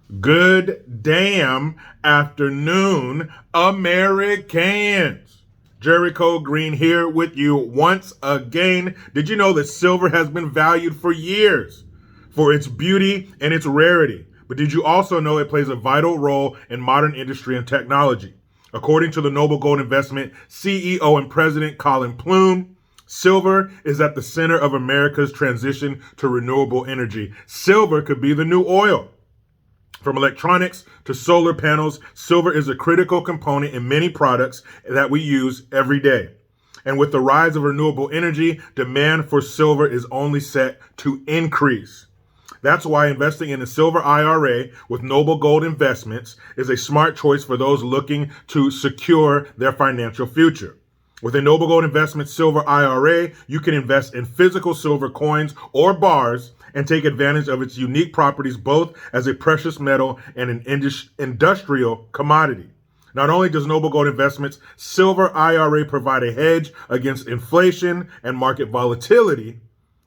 Good damn afternoon, Americans. Jericho Green here with you once again. Did you know that silver has been valued for years for its beauty and its rarity? But did you also know it plays a vital role in modern industry and technology? According to the Noble Gold Investment CEO and President Colin Plume, silver is at the center of America's transition to renewable energy. Silver could be the new oil. From electronics to solar panels, silver is a critical component in many products that we use every day. And with the rise of renewable energy, demand for silver is only set to increase. That's why investing in a silver IRA with Noble Gold Investments is a smart choice for those looking to secure their financial future. With a Noble Gold Investments Silver IRA, you can invest in physical silver coins or bars and take advantage of its unique properties both as a precious metal and an industrial commodity. Not only does Noble Gold Investments Silver IRA provide a hedge against inflation and market volatility,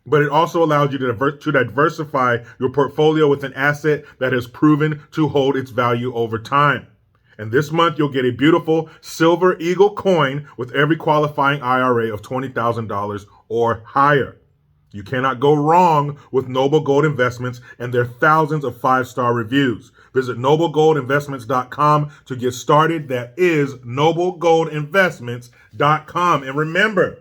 but it also allows you to diversify your portfolio with an asset that has proven to hold its value over time. And this month, you'll get a beautiful Silver Eagle coin with every qualifying IRA of $20,000 or higher. You cannot go wrong with Noble Gold Investments and their thousands of five-star reviews. Visit noblegoldinvestments.com to get started. That is noblegoldinvestments.com. And remember,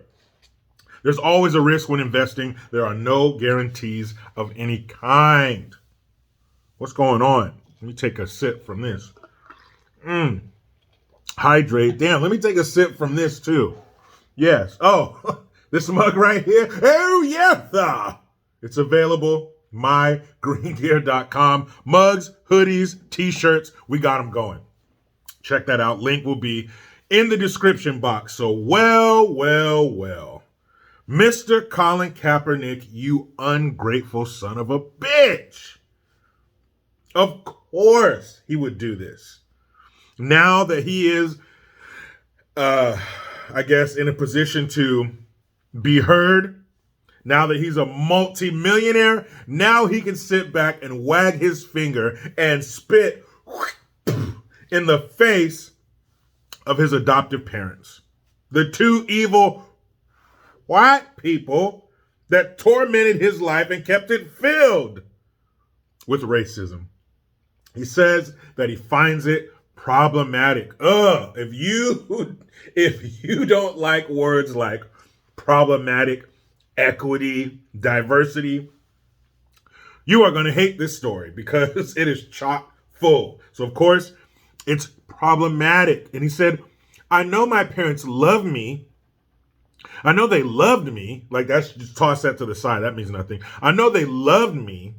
there's always a risk when investing. There are no guarantees of any kind. What's going on? Let me take a sip from this. Hydrate. Damn, let me take a sip from this too. Yes. Oh, this mug right here. Oh, yes. It's available. mygreengear.com. Mugs, hoodies, t-shirts. We got them going. Check that out. Link will be in the description box. So, well. Mr. Colin Kaepernick, you ungrateful son of a bitch. Of course he would do this. Now that he is, I guess, in a position to be heard, now that he's a multi-millionaire, now he can sit back and wag his finger and spit in the face of his adoptive parents. The two evil white people that tormented his life and kept it filled with racism. He says that he finds it problematic. If you don't like words like problematic, equity, diversity, you are going to hate this story because it is chock full. So of course, it's problematic. And he said, I know my parents love me. I know they loved me. Like, that's just toss that to the side. That means nothing. I know they loved me.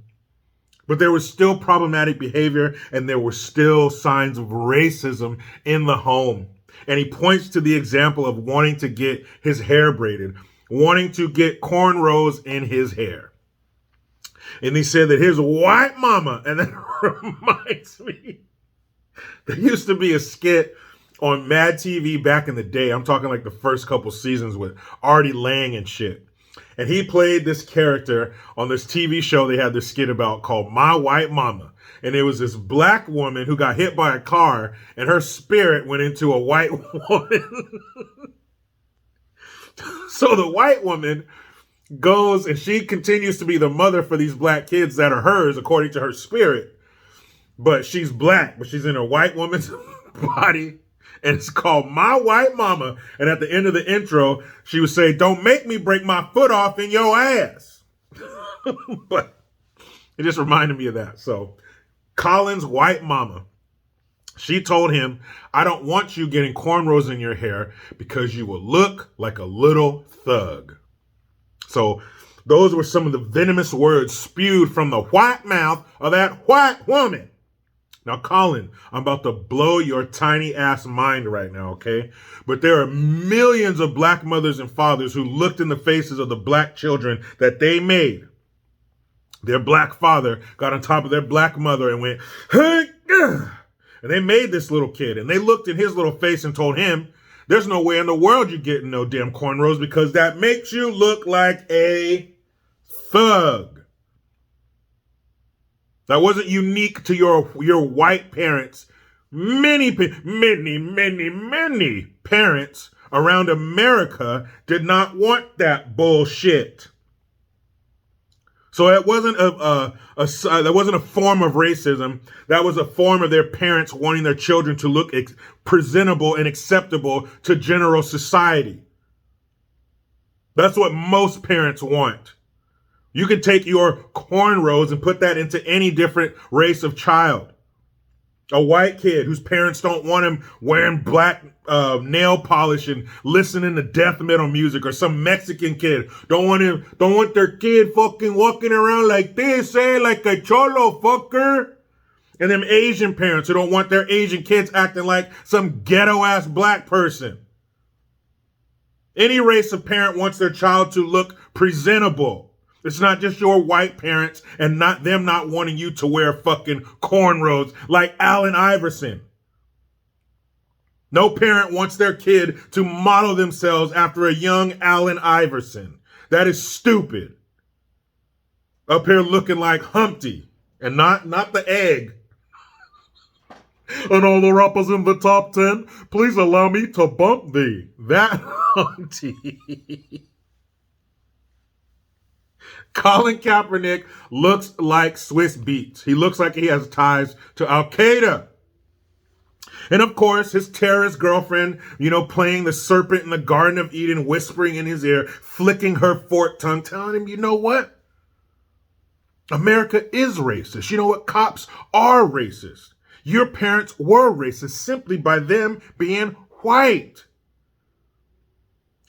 But there was still problematic behavior and there were still signs of racism in the home. And he points to the example of wanting to get his hair braided, wanting to get cornrows in his hair. And he said that his white mama, and that reminds me, there used to be a skit on Mad TV back in the day. I'm talking like the first couple seasons with Artie Lang and shit. And he played this character on this TV show they had this skit about called My White Mama. And it was this black woman who got hit by a car and her spirit went into a white woman. So the white woman goes and she continues to be the mother for these black kids that are hers according to her spirit. But she's black, but she's in a white woman's body. And it's called My White Mama. And at the end of the intro, she would say, don't make me break my foot off in your ass. But it just reminded me of that. So Colin's white mama, she told him, I don't want you getting cornrows in your hair because you will look like a little thug. So those were some of the venomous words spewed from the white mouth of that white woman. Now, Colin, I'm about to blow your tiny ass mind right now, okay? But there are millions of black mothers and fathers who looked in the faces of the black children that they made. Their black father got on top of their black mother and went, hey, and they made this little kid. And they looked in his little face and told him, there's no way in the world you're getting no damn cornrows because that makes you look like a thug. That wasn't unique to your white parents. Many parents around America did not want that bullshit. So it wasn't that wasn't a form of racism. That was a form of their parents wanting their children to look presentable and acceptable to general society. That's what most parents want. You can take your cornrows and put that into any different race of child. A white kid whose parents don't want him wearing black nail polish and listening to death metal music, or some Mexican kid don't want their kid fucking walking around like this, like a cholo fucker. And them Asian parents who don't want their Asian kids acting like some ghetto ass black person. Any race of parent wants their child to look presentable. It's not just your white parents and not them not wanting you to wear fucking cornrows like Allen Iverson. No parent wants their kid to model themselves after a young Allen Iverson. That is stupid. Up here looking like Humpty and not the egg. And all the rappers in the top 10, please allow me to bump thee. That Humpty. Colin Kaepernick looks like Swiss Beats. He looks like he has ties to Al Qaeda. And of course, his terrorist girlfriend, playing the serpent in the Garden of Eden, whispering in his ear, flicking her forked tongue, telling him, you know what? America is racist. You know what? Cops are racist. Your parents were racist simply by them being white.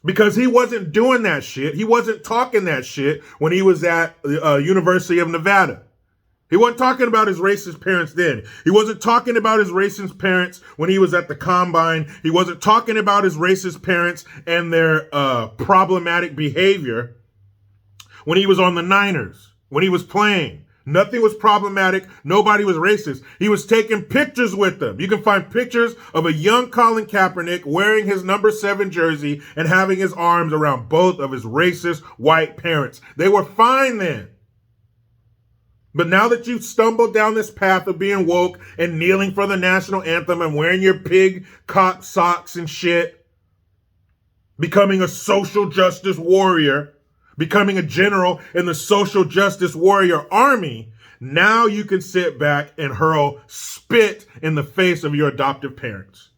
Because he wasn't doing that shit. He wasn't talking that shit when he was at the University of Nevada. He wasn't talking about his racist parents then. He wasn't talking about his racist parents when he was at the Combine. He wasn't talking about his racist parents and their problematic behavior when he was on the Niners, when he was playing. Nothing was problematic. Nobody was racist. He was taking pictures with them. You can find pictures of a young Colin Kaepernick wearing his number 7 jersey and having his arms around both of his racist white parents. They were fine then. But now that you've stumbled down this path of being woke and kneeling for the national anthem and wearing your pig cock socks and shit, becoming a social justice warrior, becoming a general in the social justice warrior army, now you can sit back and hurl spit in the face of your adoptive parents.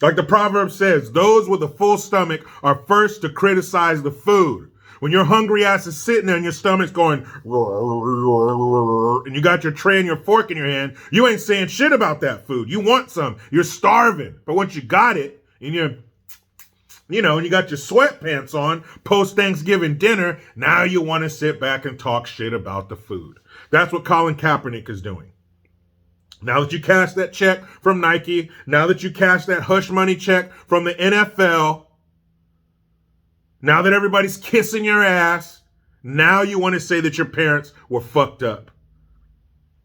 Like the proverb says, those with a full stomach are first to criticize the food. When your hungry ass is sitting there and your stomach's going, and you got your tray and your fork in your hand, you ain't saying shit about that food. You want some. You're starving. But once you got it, and and you got your sweatpants on post-Thanksgiving dinner, now you want to sit back and talk shit about the food. That's what Colin Kaepernick is doing. Now that you cash that check from Nike, now that you cash that hush money check from the NFL, now that everybody's kissing your ass, now you want to say that your parents were fucked up.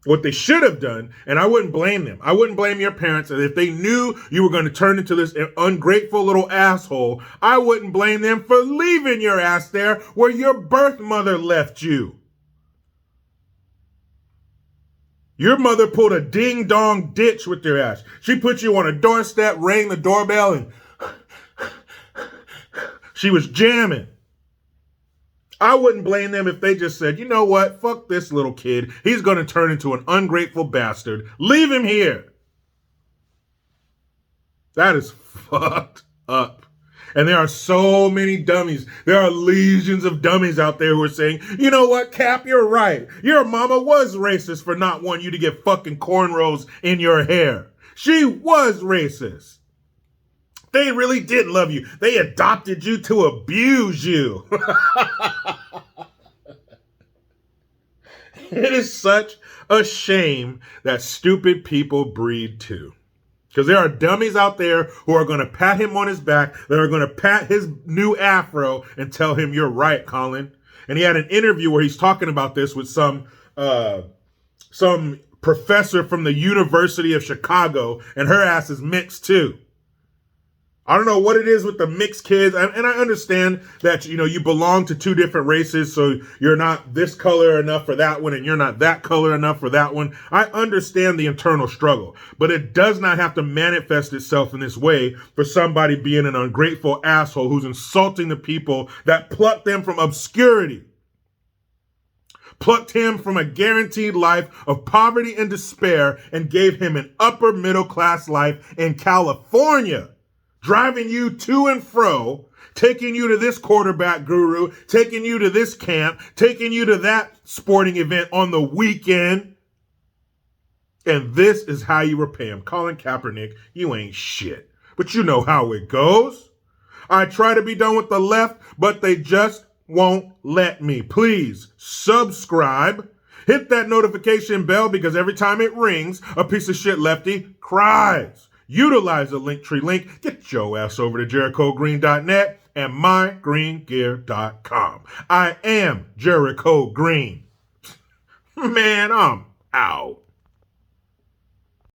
What they should have done, and I wouldn't blame them. I wouldn't blame your parents. And if they knew you were going to turn into this ungrateful little asshole, I wouldn't blame them for leaving your ass there where your birth mother left you. Your mother pulled a ding-dong ditch with your ass. She put you on a doorstep, rang the doorbell, and she was jamming. I wouldn't blame them if they just said, you know what, fuck this little kid. He's going to turn into an ungrateful bastard. Leave him here. That is fucked up. And there are so many dummies. There are legions of dummies out there who are saying, you know what, Cap, you're right. Your mama was racist for not wanting you to get fucking cornrows in your hair. She was racist. They really did love you. They adopted you to abuse you. It is such a shame that stupid people breed too. Because there are dummies out there who are going to pat him on his back, that are going to pat his new afro and tell him, you're right, Colin. And he had an interview where he's talking about this with some professor from the University of Chicago, and her ass is mixed too. I don't know what it is with the mixed kids. And I understand that, you belong to two different races, so you're not this color enough for that one and you're not that color enough for that one. I understand the internal struggle, but it does not have to manifest itself in this way for somebody being an ungrateful asshole who's insulting the people that plucked them from obscurity. Plucked him from a guaranteed life of poverty and despair and gave him an upper middle class life in California. Driving you to and fro, taking you to this quarterback guru, taking you to this camp, taking you to that sporting event on the weekend. And this is how you repay him. Colin Kaepernick, you ain't shit. But you know how it goes. I try to be done with the left, but they just won't let me. Please subscribe. Hit that notification bell because every time it rings, a piece of shit lefty cries. Utilize the Linktree link. Get your ass over to JerichoGreen.net and mygreengear.com. I am Jericho Green. Man, I'm out.